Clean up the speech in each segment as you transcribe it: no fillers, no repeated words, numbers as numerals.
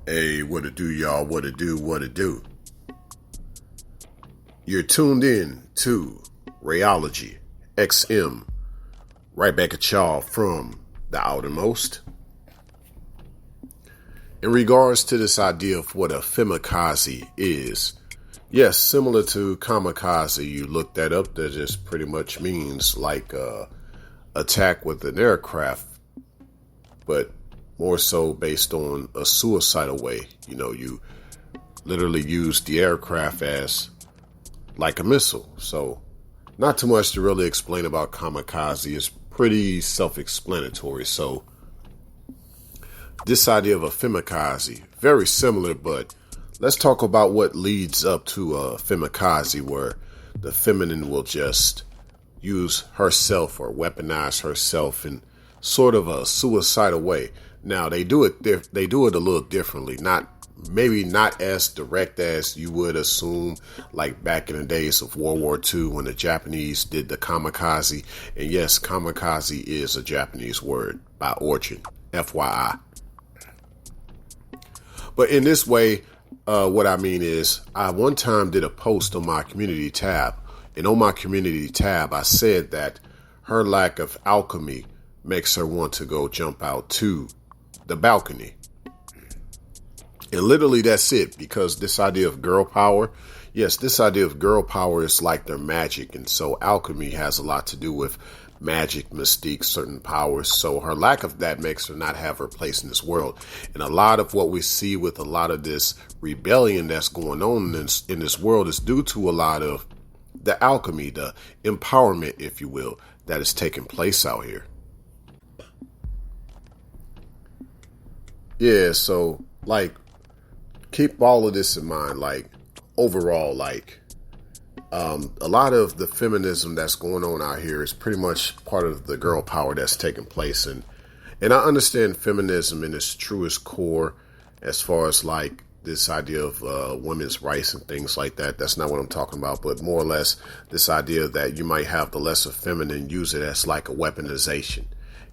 Hey, what it do, y'all? What it do? What it do? You're tuned in to Rayology XM. Right back at y'all from the outermost. In regards to this idea of what a Femikaze is, yes, similar to kamikaze, you look that up. That just pretty much means like attack with an aircraft, but more so based on a suicidal way. You literally use the aircraft as like a missile. So not too much to really explain about kamikaze. It's pretty self-explanatory. So this idea of a femikaze, very similar, but let's talk about what leads up to a femikaze, where the feminine will just use herself or weaponize herself in sort of a suicidal way. Now they do it a little differently, maybe not as direct as you would assume, like back in the days of World War II when the Japanese did the kamikaze. And yes, kamikaze is a Japanese word by origin, FYI. But in this way, what I mean is, I one time did a post on my community tab, and on my community tab, I said that her lack of alchemy makes her want to go jump out to the balcony. And literally that's it, because this idea of girl power, yes, this idea of girl power is like their magic. And so alchemy has a lot to do with magic, mystique, certain powers. So her lack of that makes her not have her place in this world. And a lot of what we see with a lot of this rebellion that's going on in this world is due to a lot of the alchemy, the empowerment, if you will, that is taking place out here. Yeah, so like, keep all of this in mind. Like, overall, like, a lot of the feminism that's going on out here is pretty much part of the girl power that's taking place. And I understand feminism in its truest core, as far as like this idea of women's rights and things like that. That's not what I'm talking about, but more or less this idea that you might have the lesser feminine use it as like a weaponization.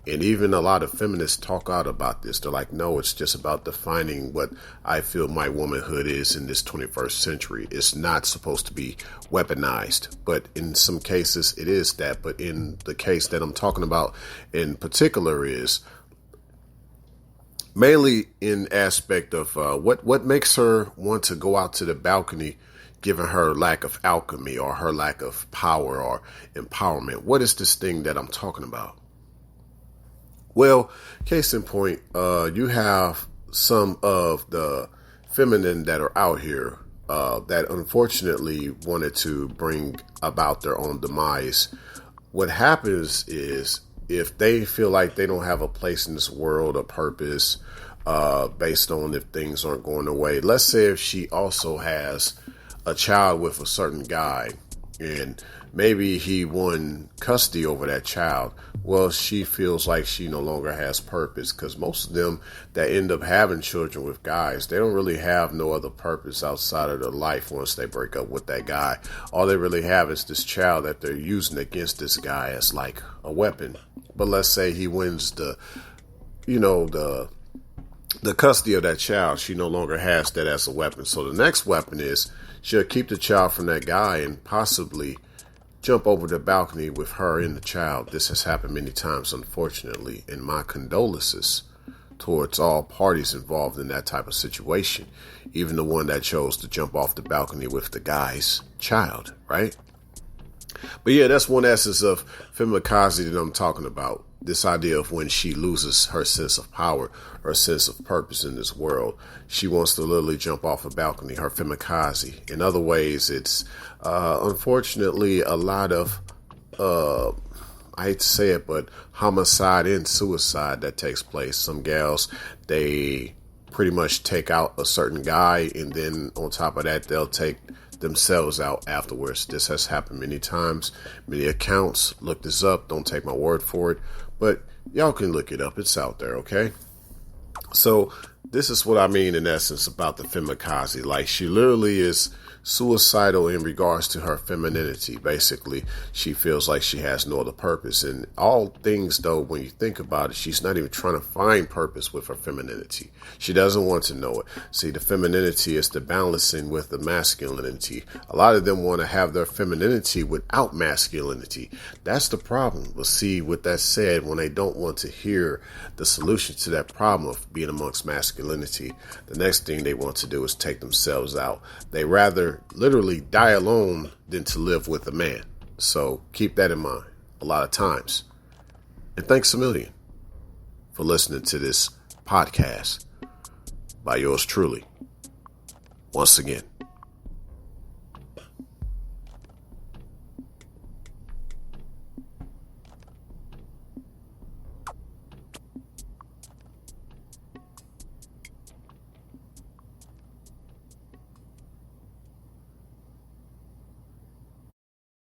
And even a lot of feminists talk out about this. They're like, no, it's just about defining what I feel my womanhood is in this 21st century. It's not supposed to be weaponized. But in some cases, it is that. But in the case that I'm talking about in particular is mainly in aspect of what makes her want to go out to the balcony, given her lack of alchemy or her lack of power or empowerment. What is this thing that I'm talking about? Well, case in point, you have some of the feminine that are out here that unfortunately wanted to bring about their own demise. What happens is, if they feel like they don't have a place in this world, a purpose, based on if things aren't going their way. Let's say if she also has a child with a certain guy, and maybe he won custody over that child. Well, she feels like she no longer has purpose, because most of them that end up having children with guys, they don't really have no other purpose outside of their life once they break up with that guy. All they really have is this child that they're using against this guy as like a weapon. But let's say he wins the custody of that child. She no longer has that as a weapon. So the next weapon is she'll keep the child from that guy and possibly jump over the balcony with her and the child. This has happened many times, unfortunately, and my condolences towards all parties involved in that type of situation, even the one that chose to jump off the balcony with the guy's child, right? But yeah, that's one essence of Femikaze that I'm talking about. This idea of when she loses her sense of power, her sense of purpose in this world, she wants to literally jump off a balcony, her Femikaze. In other ways, it's unfortunately a lot of, I hate to say it, but homicide and suicide that takes place. Some gals, they pretty much take out a certain guy, and then on top of that, they'll take themselves out afterwards. This has happened many times, many accounts. Look this up. Don't take my word for it, but y'all can look it up. It's out there, okay? So this is what I mean in essence about the Femikaze. Like, she literally is suicidal in regards to her femininity. Basically, she feels like she has no other purpose. And all things, though, when you think about it, she's not even trying to find purpose with her femininity. She doesn't want to know it. See, the femininity is the balancing with the masculinity. A lot of them want to have their femininity without masculinity. That's the problem. But see, with that said, when they don't want to hear the solution to that problem of being amongst masculinity, the next thing they want to do is take themselves out. They rather literally die alone than to live with a man. So keep that in mind a lot of times. And thanks a million for listening to this podcast by yours truly. Once again.